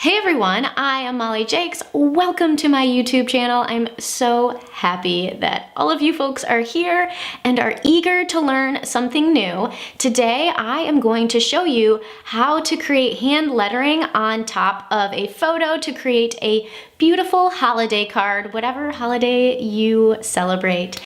Hey everyone, I am Molly Jakes. Welcome to my YouTube channel. I'm so happy that all of you folks are here and are eager to learn something new. Today I am going to show you how to create hand lettering on top of a photo to create a beautiful holiday card, whatever holiday you celebrate.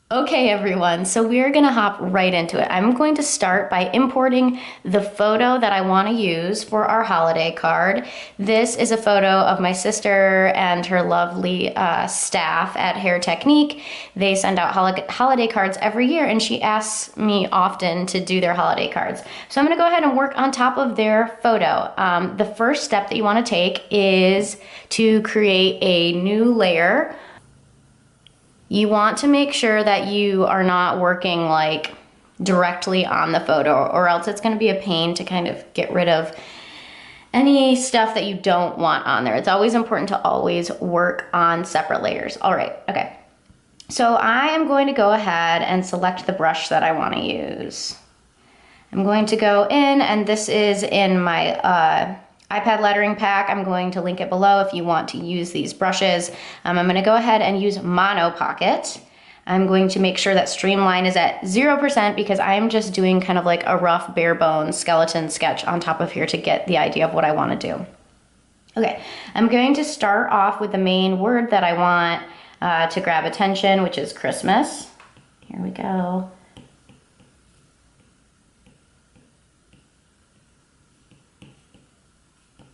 Okay everyone, so we're gonna hop right into it. I'm going to start by importing the photo that I wanna use for our holiday card. This is a photo of my sister and her lovely staff at Hair Technique. They send out holiday cards every year and she asks me often to do their holiday cards. So I'm gonna go ahead and work on top of their photo. The first step that you wanna take is to create a new layer. You want to make sure that you are not working like directly on the photo, or else it's going to be a pain to kind of get rid of any stuff that you don't want on there. It's always important to always work on separate layers. All right, okay. So I am going to go ahead and select the brush that I want to use. I'm going to go in, and this is in my iPad lettering pack. I'm going to link it below if you want to use these brushes. I'm going to go ahead and use Mono Pocket. I'm going to make sure that Streamline is at 0% because I'm just doing kind of like a rough bare bones skeleton sketch on top of here to get the idea of what I want to do. Okay, I'm going to start off with the main word that I want to grab attention, which is Christmas. Here we go.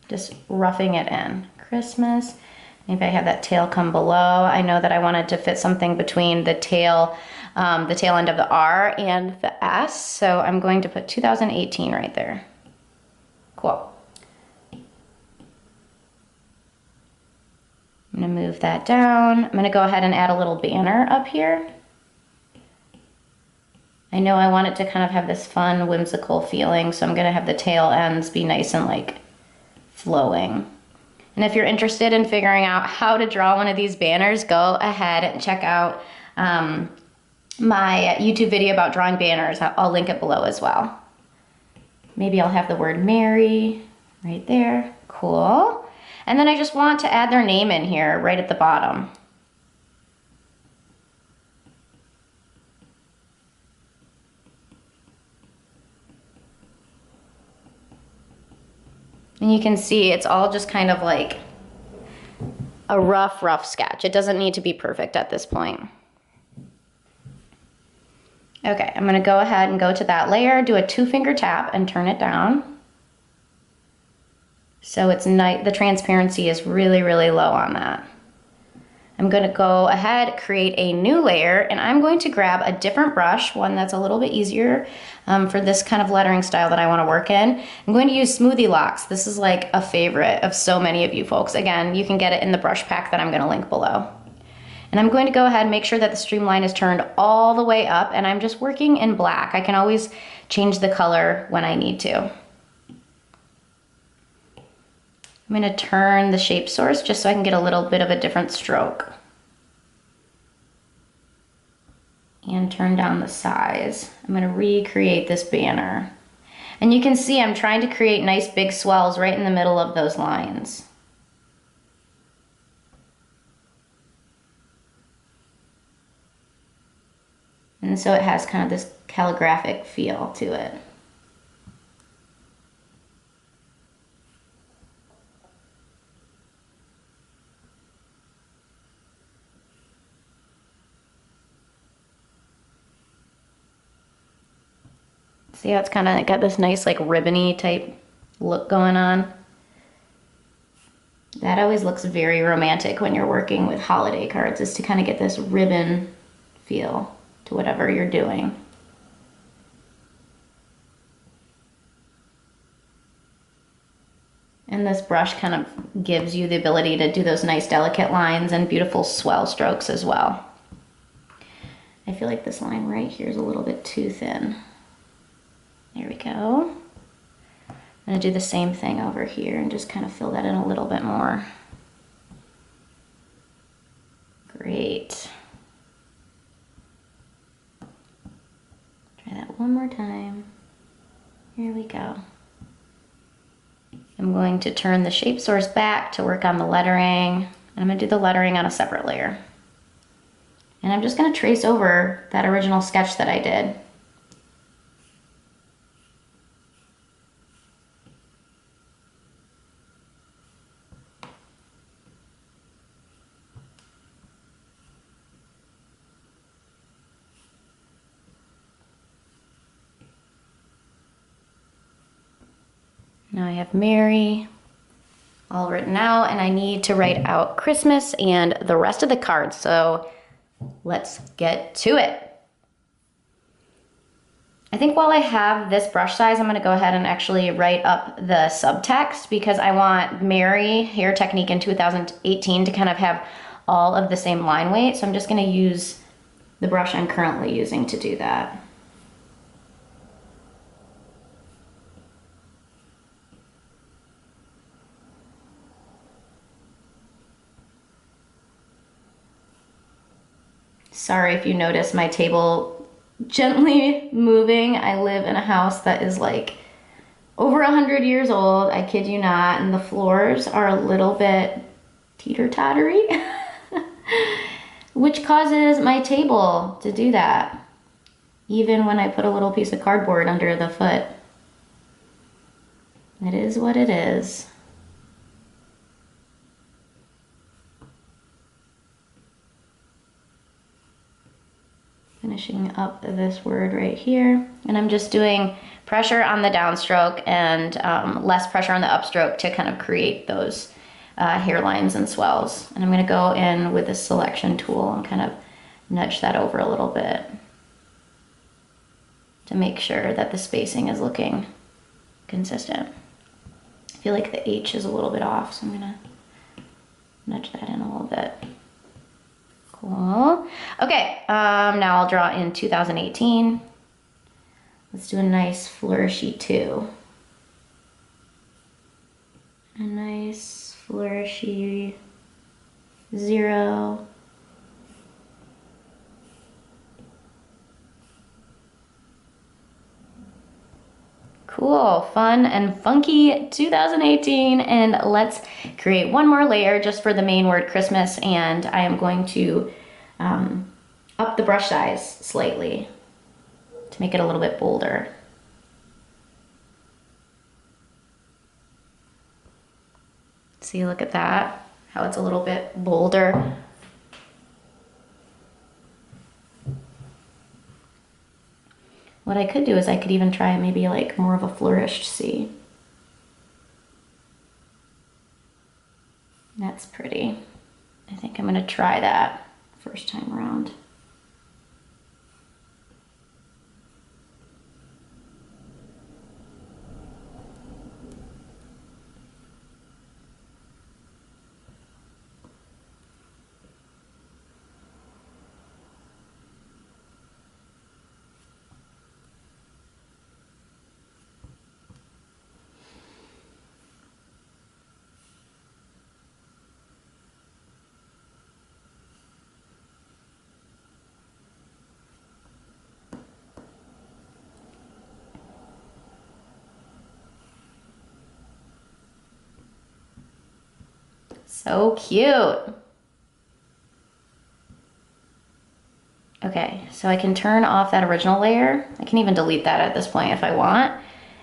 Just roughing it in. Christmas. Maybe I have that tail come below. I know that I wanted to fit something between the tail end of the R and the S, so I'm going to put 2018 right there. Cool. I'm gonna move that down. I'm gonna go ahead and add a little banner up here. I know I want it to kind of have this fun, whimsical feeling, so I'm gonna have the tail ends be nice and like flowing. And if you're interested in figuring out how to draw one of these banners, go ahead and check out my YouTube video about drawing banners. I'll link it below as well. Maybe I'll have the word Merry right there. Cool. And then I just want to add their name in here right at the bottom. And you can see it's all just kind of like a rough sketch. It doesn't need to be perfect at this point. Okay, I'm gonna go ahead and go to that layer, do a 2-finger tap and turn it down. So it's nice, the transparency is really low on that. I'm gonna go ahead, create a new layer, and I'm going to grab a different brush, one that's a little bit easier for this kind of lettering style that I wanna work in. I'm going to use Smoothie Locks. This is like a favorite of so many of you folks. Again, you can get it in the brush pack that I'm gonna link below. And I'm going to go ahead and make sure that the streamline is turned all the way up, and I'm just working in black. I can always change the color when I need to. I'm going to turn the shape source just so I can get a little bit of a different stroke. And turn down the size. I'm going to recreate this banner. And you can see I'm trying to create nice big swells right in the middle of those lines. And so it has kind of this calligraphic feel to it. See how it's kind of got this nice like ribbony type look going on? That always looks very romantic when you're working with holiday cards, is to kind of get this ribbon feel to whatever you're doing. And this brush kind of gives you the ability to do those nice delicate lines and beautiful swell strokes as well. I feel like this line right here is a little bit too thin. There we go. I'm gonna do the same thing over here and just kind of fill that in a little bit more. Great. Try that one more time. Here we go. I'm going to turn the shape source back to work on the lettering. I'm gonna do the lettering on a separate layer. And I'm just gonna trace over that original sketch that I did. Now I have Mary all written out, and I need to write out Christmas and the rest of the cards. So let's get to it. I think while I have this brush size, I'm gonna go ahead and actually write up the subtext, because I want Mary Hair Technique in 2018 to kind of have all of the same line weight. So I'm just gonna use the brush I'm currently using to do that. Sorry if you notice my table gently moving. I live in a house that is like over 100 years old, I kid you not, and the floors are a little bit teeter-tottery, which causes my table to do that, even when I put a little piece of cardboard under the foot. It is what it is. Finishing up this word right here. And I'm just doing pressure on the downstroke and less pressure on the upstroke to kind of create those hairlines and swells. And I'm gonna go in with the selection tool and kind of nudge that over a little bit to make sure that the spacing is looking consistent. I feel like the H is a little bit off, so I'm gonna nudge that in a little bit. Cool. Okay, now I'll draw in 2018. Let's do a nice flourishy 2. A nice flourishy 0. Cool, fun and funky 2018, and let's create one more layer just for the main word Christmas, and I am going to up the brush size slightly to make it a little bit bolder. See, look at that, how it's a little bit bolder. What I could do is I could even try maybe like more of a flourished C. That's pretty. I think I'm gonna try that first time around. So cute. Okay, so I can turn off that original layer. I can even delete that at this point if I want.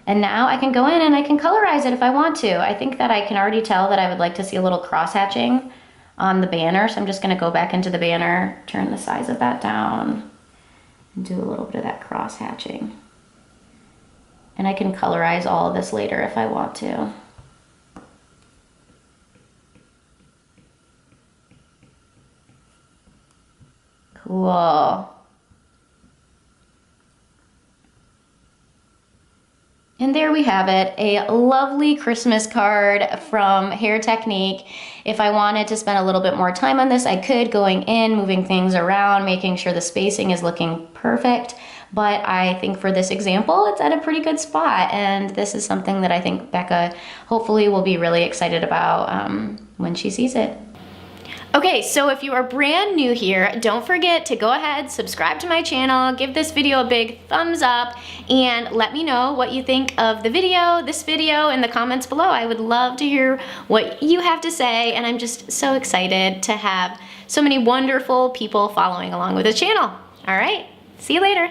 And now I can go in and I can colorize it if I want to. I think that I can already tell that I would like to see a little cross hatching on the banner. So I'm just gonna go back into the banner, turn the size of that down, and do a little bit of that cross hatching. And I can colorize all of this later if I want to. Cool. And there we have it, a lovely Christmas card from Hair Technique. If I wanted to spend a little bit more time on this, I could, going in, moving things around, making sure the spacing is looking perfect. But I think for this example, it's at a pretty good spot. And this is something that I think Becca hopefully will be really excited about when she sees it. Okay, so if you are brand new here, don't forget to go ahead, subscribe to my channel, give this video a big thumbs up, and let me know what you think of the video, this video, in the comments below. I would love to hear what you have to say, and I'm just so excited to have so many wonderful people following along with the channel. All right, see you later.